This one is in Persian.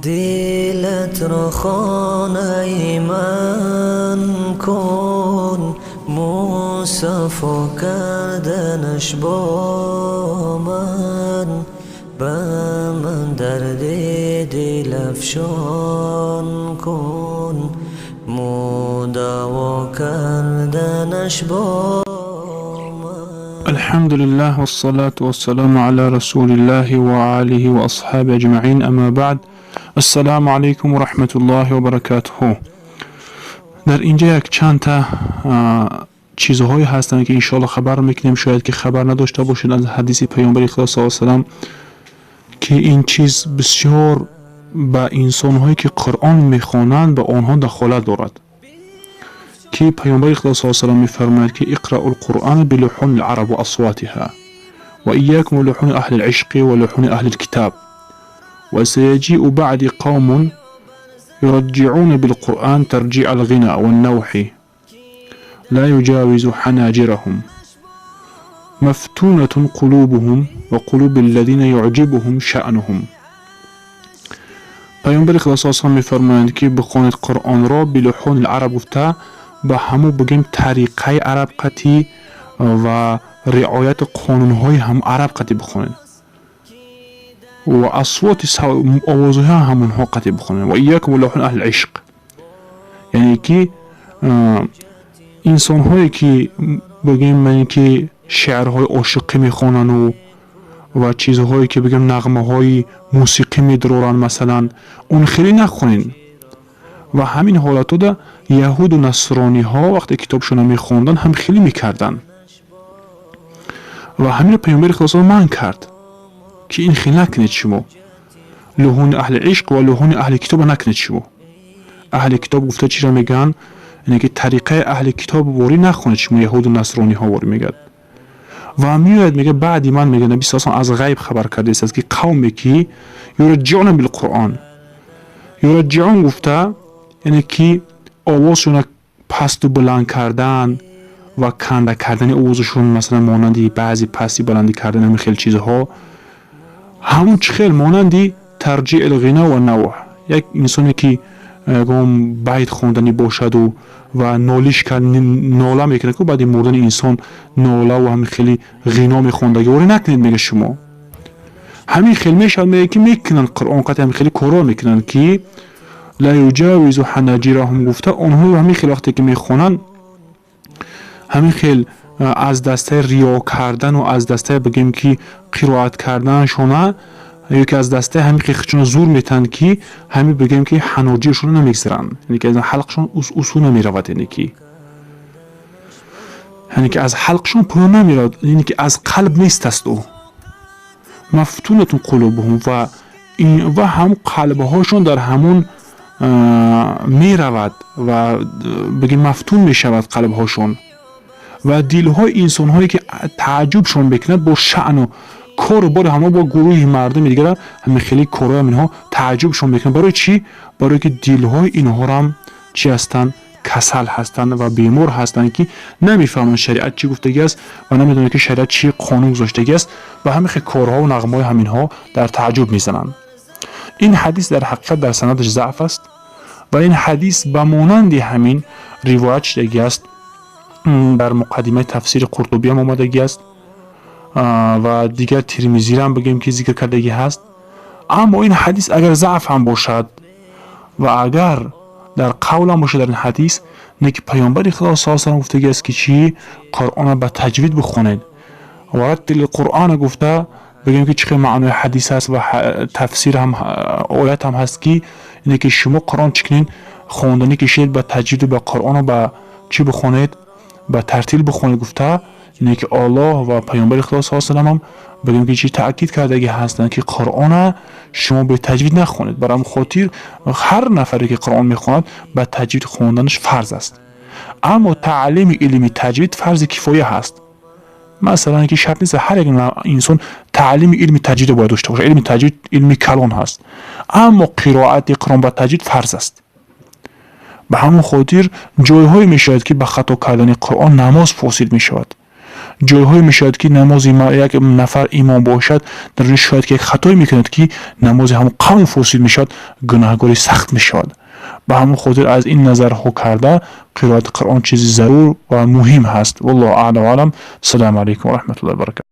دلت را خانه من کن، مصفا کردنش با من، به من درد دل افشان کن، مداوا کردنش با الحمد لله والصلاة والسلام على رسول الله وآله وأصحابه أجمعين. أما بعد، السلام عليكم ورحمة الله وبركاته. در اینجا یک چند تا چیزهایی هستند که انشاءالله خبر میکنیم، شاید که خبر نداشته باشید از حدیث پیامبر خدا صلی الله علیه و سلم، که این چیز بسیار به انسانهایی که قرآن میخوانند به آنها دخالت دارد. که پیامبر خدا صلی الله علیه و سلم میفرماید که اقرأوا القرآن بلحون العرب و اصواتها و ایاکم ولحون اهل العشق ولحون اهل الكتاب وسيجيء بعد قوم يرجعون بالقرآن ترجيع الغناء والنوح لا يجاوز حناجرهم مفتونة قلوبهم وقلوب الذين يعجبهم شأنهم. پیامبر خدا صلی الله علیه و سلم میفرمایند که بخوانید قرآن را بلحون العرب گفته به همو بگیم طریقه عرب قطعی و رعایت قانونهای هم عرب قطعی بخونید و اصوات آوازهای همونها قطعی بخونید و ایاکم ولحون اهل العشق، یعنی که انسانهایی که بگیم که شعرهای عاشقی میخوانند و چیزهایی که بگیم نغمه های موسیقی میدرورن مثلا، اون خیلی نخونین. و همین حالاتو ده یهود و نصرانی ها وقتی کتابشون میخوندن هم خیلی میکردن و همین پیامبر خدا من کرد که این خیلی نکنید شما، لحون اهل عشق و لحون اهل کتاب نکنید شما. اهل کتاب گفته چی را میگن؟ اینه که طریقه اهل کتاب واری نخونید شما، یهود و نصرانی ها واری میگن. و میاد میگه بعدی من میگه نبی صلی الله علیه و آله از غیب خبر کرده است که قومی که یرجعون بالقرآن، یرجعون گفته یعنی که آوازشون پست و بلند کردن و کنده کردن آوازشون، مثلا مانندی بعضی پستی بلندی کردن همین خیلی چیزها، همون خیلی مانندی ترجیع الغنا و نوح. یک انسانی که گم بیت خوندنی باشد و نالیش کرد ناله میکنه که بعد مردن انسان ناله و همین خیلی غنا میخونده گوری نکنید میگه شما. همین خیلی میشد میگه که میکنن قرآن قطعا همین خیلی کورا میکنن که لا یجاوز حناجرهم گفته اونها همین خیلی وقتی که میخونن همین خیلی از دسته ریا کردن و از دسته بگیم که قرائت کردن شونه، یکی از دسته همین خیلی خودشون زور میتن که همین بگیم که حناجرشون نمیگذرن، یعنی که از حلقشون اصول نمیرود، یعنی که از حلقشون پایین نمیرود، یعنی که از قلب نیست است. او مفتونتون قلوبهم و هم قلبهاشون در همون میرود و بگیم مفتون میشود قلبهاشون و دلهای انسانهایی که تعجبشون بکند با شأن و کار بار همه با گروه مردم دیگر همین خیلی کارهای اینها تعجبشون بکند. برای چی؟ برای که دلهای اینها هم چی هستن؟ کسل هستن و بیمار هستن که نمیفهمن شریعت چی گفتگی است و نمیدونن که شریعت چی قانون گذاشتگی است و همین خیلی کارها و نغمه‌های همینها در تعجب میزنن. این حدیث در حقیقت در سندش ضعف است و این حدیث به مانند همین روایت شدگی است، در مقدمه تفسیر قرطبی هم آمدگی است و دیگر ترمذی هم بگیم که ذکر کردگی هست. اما این حدیث اگر ضعف هم باشد و اگر در قول هم باشد در این حدیث، نه که پیامبر خدا صلی الله علیه و آله گفتگی است که چی؟ قرآن با تجوید بخونید و رتل قرآن گفته بگیم که چه معنای حدیث است و تفسیر هم آیت هم هست که اینه که شما قرآن چکنین خواندنی کشید با تجوید و با قرآن و با چی بخونید؟ با ترتیل بخونید. گفته اینه که الله و پیامبر خدا صلی الله علیه و آله هم بگیم که چی تأکید کردگی هستن که قرآن شما به تجوید نخونید، برای خاطر هر نفری که قرآن میخواند با تجوید خواندنش فرض است. اما تعلیم علمی تجوید فرض کفایه هست. مثلا که شرط نیست هر یک انسان تعلیم علمی تجوید باید داشته باشه، علم تجوید علمی کلان هست، اما قرائت قرآن با تجوید فرض است. به همون خاطر جایهایی میشود که به خطا کردن قرآن نماز فاسد میشود، جایهای میشود که نماز یک نفر امام باشد در اونجا شاید که یک خطایی میکند که نماز همون قوم فاسد میشود، گناهکاری سخت میشود. به همون خاطر از این نظرها کرده قرائت قرآن چیزی ضرور و مهم هست. والله اعلم و علم. السلام علیکم و رحمت الله و برکاته.